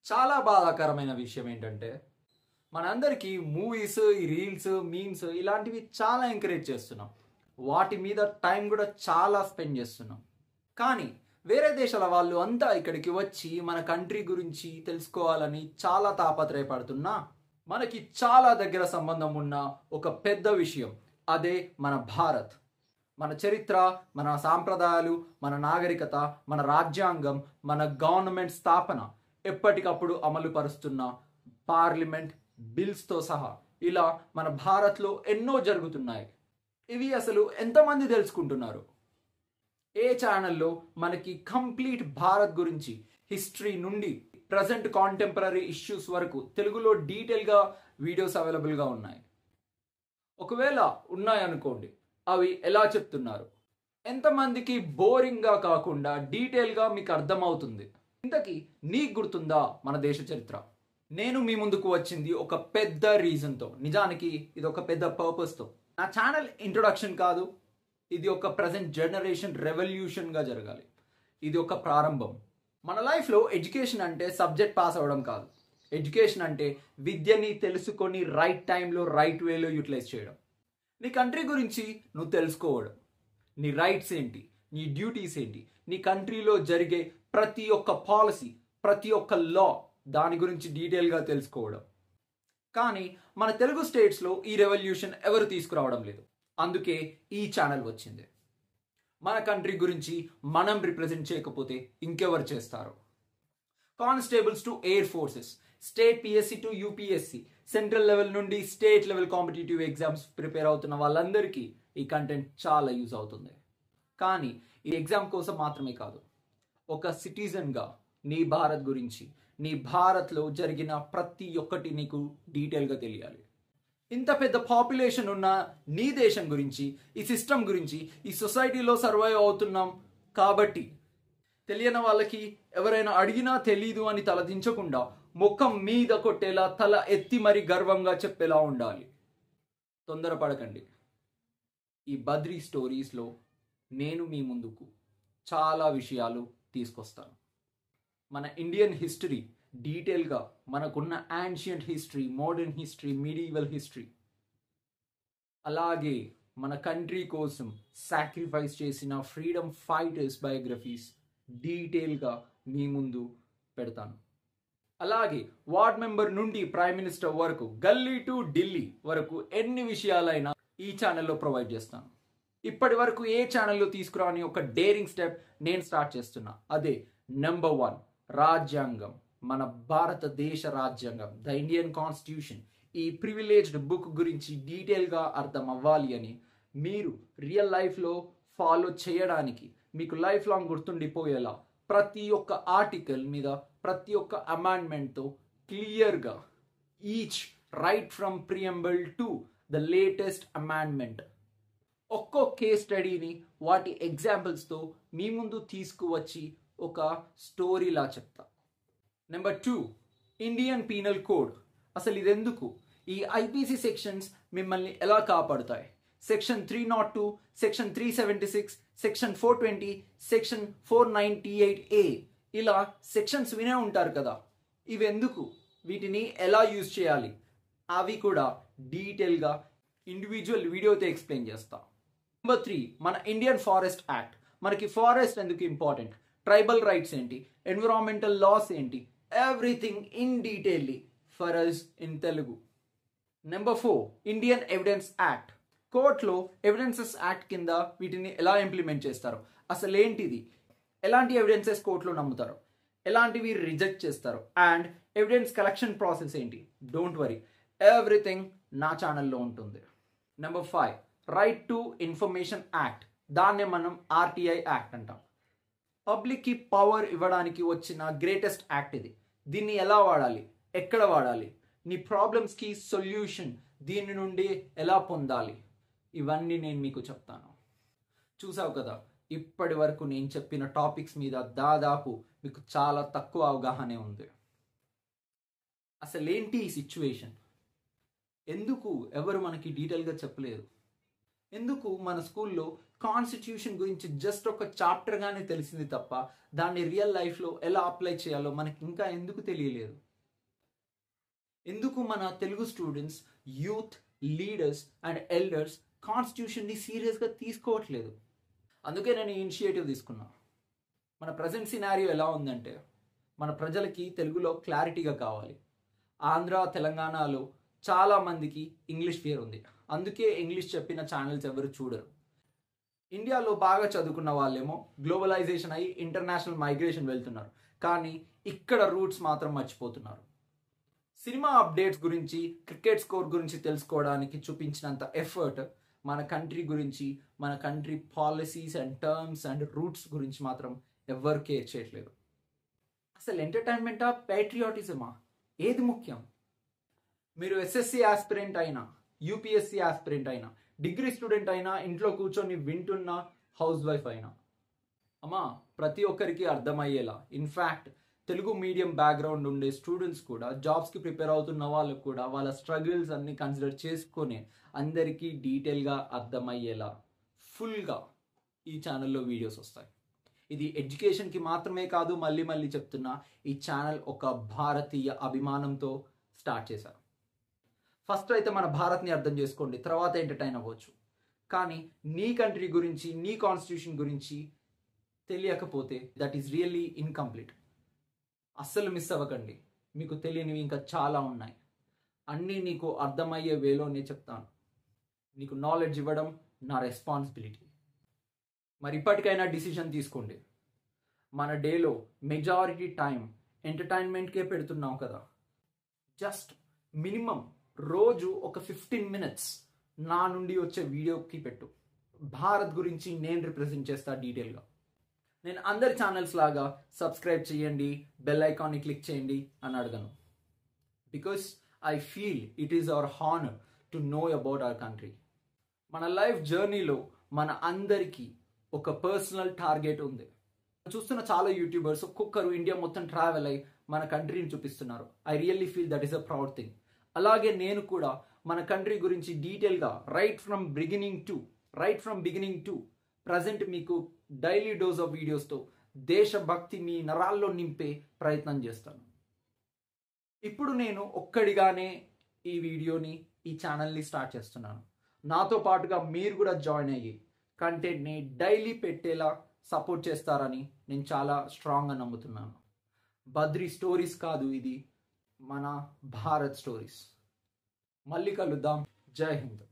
చాలా బాధాకరమైన విషయం ఏంటంటే మనందరికీ మూవీస్, ఈ రీల్స్, మీమ్స్ ఇలాంటివి చాలా ఎంకరేజ్ చేస్తున్నాం. వాటి మీద టైం కూడా చాలా స్పెండ్ చేస్తున్నాం. కానీ వేరే దేశాల వాళ్ళు అంతా ఇక్కడికి వచ్చి మన కంట్రీ గురించి తెలుసుకోవాలని చాలా తాపత్రయపడుతున్నా మనకి చాలా దగ్గర సంబంధం ఉన్న ఒక పెద్ద విషయం అదే మన భారత్. మన చరిత్ర, మన సాంప్రదాయాలు, మన నాగరికత, మన రాజ్యాంగం, మన గవర్నమెంట్ స్థాపన, ఎప్పటికప్పుడు అమలు పరుస్తున్న పార్లమెంట్ బిల్స్తో సహా ఇలా మన భారత్లో ఎన్నో జరుగుతున్నాయి. ఇవి అసలు ఎంతమంది తెలుసుకుంటున్నారు? ఏ ఛానల్లో మనకి కంప్లీట్ భారత్ గురించి హిస్టరీ నుండి ప్రజెంట్ కాంటెంపరీ ఇష్యూస్ వరకు తెలుగులో డీటెయిల్గా వీడియోస్ అవైలబుల్గా ఉన్నాయి. ఒకవేళ ఉన్నాయనుకోండి, అవి ఎలా చెప్తున్నారు? ఎంతమందికి బోరింగ్గా కాకుండా డీటెయిల్గా మీకు అర్థమవుతుంది? ఇంతకీ నీకు గుర్తుందా మన దేశ చరిత్ర? నేను మీ ముందుకు వచ్చింది ఒక పెద్ద రీజన్తో. నిజానికి ఇది ఒక పెద్ద పర్పస్తో. నా ఛానల్ ఇంట్రొడక్షన్ కాదు, ఇది ఒక ప్రజెంట్ జనరేషన్ రెవల్యూషన్గా జరగాలి. ఇది ఒక ప్రారంభం. మన లైఫ్లో ఎడ్యుకేషన్ అంటే సబ్జెక్ట్ పాస్ అవ్వడం కాదు. ఎడ్యుకేషన్ అంటే విద్యని తెలుసుకొని రైట్ టైంలో రైట్ వేలో యూటిలైజ్ చేయడం. నీ కంట్రీ గురించి నువ్వు తెలుసుకోవడం, నీ రైట్స్ ఏంటి, నీ డ్యూటీస్ ఏంటి, నీ కంట్రీలో జరిగే ప్రతి ఒక్క పాలసీ, ప్రతి ఒక్క లా, దాని గురించి డీటెయిల్గా తెలుసుకోవడం. కానీ మన తెలుగు స్టేట్స్లో ఈ రెవల్యూషన్ ఎవరు తీసుకురావడం లేదు. అందుకే ఈ ఛానల్ వచ్చింది. మన కంట్రీ గురించి మనం రిప్రజెంట్ చేయకపోతే ఇంకెవరు చేస్తారు? Constables to air forces, state PSC to UPSC, central level నుండి state level competitive exams prepare అవుతున్న వాళ్ళందరికీ ఈ కంటెంట్ చాలా యూజ్ అవుతుంది. కానీ ఈ ఎగ్జామ్ కోసం మాత్రమే కాదు, ఒక సిటిజన్గా నీ భారత్ గురించి, నీ భారత్లో జరిగిన ప్రతి ఒక్కటి నీకు డీటెయిల్గా తెలియాలి. ఇంత పెద్ద పాపులేషన్ ఉన్న నీ దేశం గురించి, ఈ సిస్టమ్ గురించి, ఈ సొసైటీలో సర్వైవ్ అవుతున్నాం కాబట్టి తెలియని వాళ్ళకి ఎవరైనా అడిగినా తెలీదు అని తలదించకుండా ముఖం మీద కొట్టేలా తల ఎత్తి మరి గర్వంగా చెప్పేలా ఉండాలి. తొందరపడకండి. ఈ బద్రీ స్టోరీస్లో నేను మీ ముందుకు చాలా విషయాలు తీసుకొస్తాను. మన ఇండియన్ హిస్టరీ డీటెయిల్గా, మనకున్న ancient history, modern history, medieval history, అలాగే మన కంట్రీ కోసం సాక్రిఫైస్ చేసిన ఫ్రీడమ్ ఫైటర్స్ బయోగ్రఫీస్ డీటెయిల్గా మీ ముందు పెడతాను. అలాగే వార్డ్ మెంబర్ నుండి ప్రైమ్ మినిస్టర్ వరకు, గల్లీ టు ఢిల్లీ వరకు ఎన్ని విషయాలైనా ఈ ఛానల్లో ప్రొవైడ్ చేస్తాను. ఇప్పటి వరకు ఏ ఛానల్లో తీసుకురాని ఒక డేరింగ్ స్టెప్ నేను స్టార్ట్ చేస్తున్నా. అదే నెంబర్ 1, రాజ్యాంగం. మన భారతదేశ రాజ్యాంగం, ద ఇండియన్ కాన్స్టిట్యూషన్. ఈ ప్రివిలేజ్డ్ బుక్ గురించి డీటెయిల్గా అర్థం అవ్వాలి అని, మీరు రియల్ లైఫ్లో ఫాలో చేయడానికి, మీకు లైఫ్ లాంగ్ గుర్తుండిపోయేలా ప్రతి ఒక్క ఆర్టికల్ మీద, ప్రతి ఒక్క అమెండ్మెంట్తో క్లియర్గా each right from preamble to the latest amendment, ఒక్కో కేస్ స్టడీని వాటి ఎగ్జాంపుల్స్తో మీ ముందు తీసుకువచ్చి ఒక స్టోరీలా చెప్తా. Number 2, Indian penal code. అసలు ఇదెందుకు? ఈ ఐపీసీ సెక్షన్స్ మిమ్మల్ని ఎలా కాపాడుతాయి? Section 302, section 376, section 420, section 498A, ఇలా సెక్షన్స్ వినే ఉంటారు కదా. ఇవెందుకు? వీటిని ఎలా యూజ్ చేయాలి? అవి కూడా డీటెయిల్గా ఇండివిజువల్ వీడియోతో ఎక్స్ప్లెయిన్ చేస్తా. నెంబర్ 3, మన ఇండియన్ ఫారెస్ట్ యాక్ట్. మనకి ఫారెస్ట్ ఎందుకు ఇంపార్టెంట్, ట్రైబల్ రైట్స్ ఏంటి, ఎన్విరాన్మెంటల్ లాస్ ఏంటి, everything in detailly for us in Telugu. Number 4, Indian evidence act. కోర్టులో ఎవిడెన్సెస్ యాక్ట్ కింద వీటిని ఎలా ఇంప్లిమెంట్ చేస్తారు, అసలు ఏంటిది, ఎలాంటి ఎవిడెన్సెస్ కోర్టులో నమ్ముతారు, ఎలాంటివి రిజెక్ట్ చేస్తారు, అండ్ ఎవిడెన్స్ కలెక్షన్ ప్రాసెస్ ఏంటి. డోంట్ వరీ, ఎవ్రీథింగ్ నా ఛానల్లో ఉంటుంది. Number 5, right to information act. దాన్నే మనం ఆర్టీఐ యాక్ట్ అంటాం. పబ్లిక్కి పవర్ ఇవ్వడానికి వచ్చిన గ్రేటెస్ట్ యాక్ట్ ఇది. దీన్ని ఎలా వాడాలి, ఎక్కడ వాడాలి, నీ ప్రాబ్లమ్స్కి సొల్యూషన్ దీని నుండి ఎలా పొందాలి, ఇవన్నీ నేను మీకు చెప్తాను. చూసావు కదా, ఇప్పటి వరకు నేను చెప్పిన టాపిక్స్ మీద దాదాపు మీకు చాలా తక్కువ అవగాహనే ఉంది. అసలేంటి ఈ సిచ్యువేషన్? ఎందుకు ఎవరు మనకి డీటెయిల్గా చెప్పలేదు? ఎందుకు మన స్కూల్లో కాన్స్టిట్యూషన్ గురించి జస్ట్ ఒక చాప్టర్గానే తెలిసింది తప్ప దాన్ని రియల్ లైఫ్లో ఎలా అప్లై చేయాలో మనకి ఇంకా ఎందుకు తెలియలేదు? ఎందుకు మన Telugu students, youth, leaders and elders కాన్స్టిట్యూషన్ని సీరియస్గా తీసుకోవట్లేదు? అందుకే నేను ఈ ఇనిషియేటివ్ తీసుకున్నా. మన ప్రజెంట్ సినారియో ఎలా ఉందంటే, మన ప్రజలకి తెలుగులో క్లారిటీగా కావాలి. ఆంధ్ర, తెలంగాణలో చాలామందికి ఇంగ్లీష్ ఫియర్ ఉంది. అందుకే ఇంగ్లీష్ చెప్పిన ఛానల్స్ ఎవరు చూడరు. ఇండియాలో బాగా చదువుకున్న వాళ్ళేమో గ్లోబలైజేషన్ అయ్యి ఇంటర్నేషనల్ మైగ్రేషన్ వెళ్తున్నారు, కానీ ఇక్కడ రూట్స్ మాత్రం మర్చిపోతున్నారు. సినిమా అప్డేట్స్ గురించి, క్రికెట్ స్కోర్ గురించి తెలుసుకోవడానికి చూపించినంత ఎఫర్ట్ మన కంట్రీ గురించి, మన country policies and terms and roots గురించి మాత్రం ఎవ్వరు కేర్ చేయట్లేదు. అసలు ఎంటర్టైన్మెంటా, ప్యాట్రియాటిజమా, ఏది ముఖ్యం? మీరు ఎస్ఎస్సి ఆస్పిరెంట్ అయినా, యూపీఎస్సి ఆస్పిరెంట్ అయినా, డిగ్రీ స్టూడెంట్ అయినా, ఇంట్లో కూర్చొని వింటున్న హౌస్ వైఫ్ అయినా, అమ్మా ప్రతి ఒక్కరికి అర్థమయ్యేలా, ఇన్ఫ్యాక్ట్ తెలుగు మీడియం బ్యాక్గ్రౌండ్ ఉండే స్టూడెంట్స్ కూడా, జాబ్స్కి ప్రిపేర్ అవుతున్న వాళ్ళకు కూడా వాళ్ళ స్ట్రగుల్స్ అన్ని కన్సిడర్ చేసుకొని అందరికీ డీటెయిల్గా అర్థమయ్యేలా ఫుల్గా ఈ ఛానల్లో వీడియోస్ వస్తాయి. ఇది ఎడ్యుకేషన్కి మాత్రమే కాదు, మళ్ళీ మళ్ళీ చెప్తున్నా, ఈ ఛానల్ ఒక భారతీయ అభిమానంతో స్టార్ట్ చేశారు. ఫస్ట్ అయితే మన భారత్ని అర్థం చేసుకోండి, తర్వాత ఎంటర్టైన్ అవ్వచ్చు. కానీ నీ కంట్రీ గురించి, నీ కాన్స్టిట్యూషన్ గురించి తెలియకపోతే దట్ ఈస్ రియల్లీ ఇన్కంప్లీట్. అస్సలు మిస్ అవ్వకండి, మీకు తెలియనివి ఇంకా చాలా ఉన్నాయి. అన్నీ నీకు అర్థమయ్యే వేలోనే చెప్తాను. నీకు నాలెడ్జ్ ఇవ్వడం నా రెస్పాన్సిబిలిటీ. మరి ఇప్పటికైనా డిసిషన్ తీసుకోండి. మన డేలో మెజారిటీ టైం ఎంటర్టైన్మెంట్కే పెడుతున్నాం కదా. జస్ట్ మినిమం రోజు ఒక 15 minutes నా నుండి వచ్చే వీడియోకి పెట్టు. భారత్ గురించి నేను రిప్రజెంట్ చేస్తా డీటెయిల్గా. నేను అందరి ఛానల్స్ లాగా సబ్స్క్రైబ్ చేయండి, బెల్ ఐకాన్ని క్లిక్ చేయండి అని అడగను. Because I feel it is our honour to know about our country. మన లైఫ్ జర్నీలో మన అందరికీ ఒక పర్సనల్ టార్గెట్ ఉంది. చూస్తున్న చాలా యూట్యూబర్స్ ఒక్కొక్కరు ఇండియా మొత్తం ట్రావెల్ అయ్యి మన కంట్రీని చూపిస్తున్నారు. I really feel that is a proud thing. అలాగే నేను కూడా మన కంట్రీ గురించి డీటెయిల్గా right from beginning to present మీకు డైలీ డోస్ ఆఫ్ వీడియోస్తో దేశభక్తి మీ నరాల్లో నింపే ప్రయత్నం చేస్తాను. ఇప్పుడు నేను ఒక్కడిగానే ఈ వీడియోని, ఈ ఛానల్ని స్టార్ట్ చేస్తున్నాను. నాతో పాటుగా మీరు కూడా జాయిన్ అయ్యి కంటెంట్ని డైలీ పెట్టేలా సపోర్ట్ చేస్తారని నేను చాలా స్ట్రాంగ్గా నమ్ముతున్నాను. బద్రి స్టోరీస్ కాదు, ఇది మన భారత్ స్టోరీస్. మళ్ళీ కలుద్దాం. జై హింద్.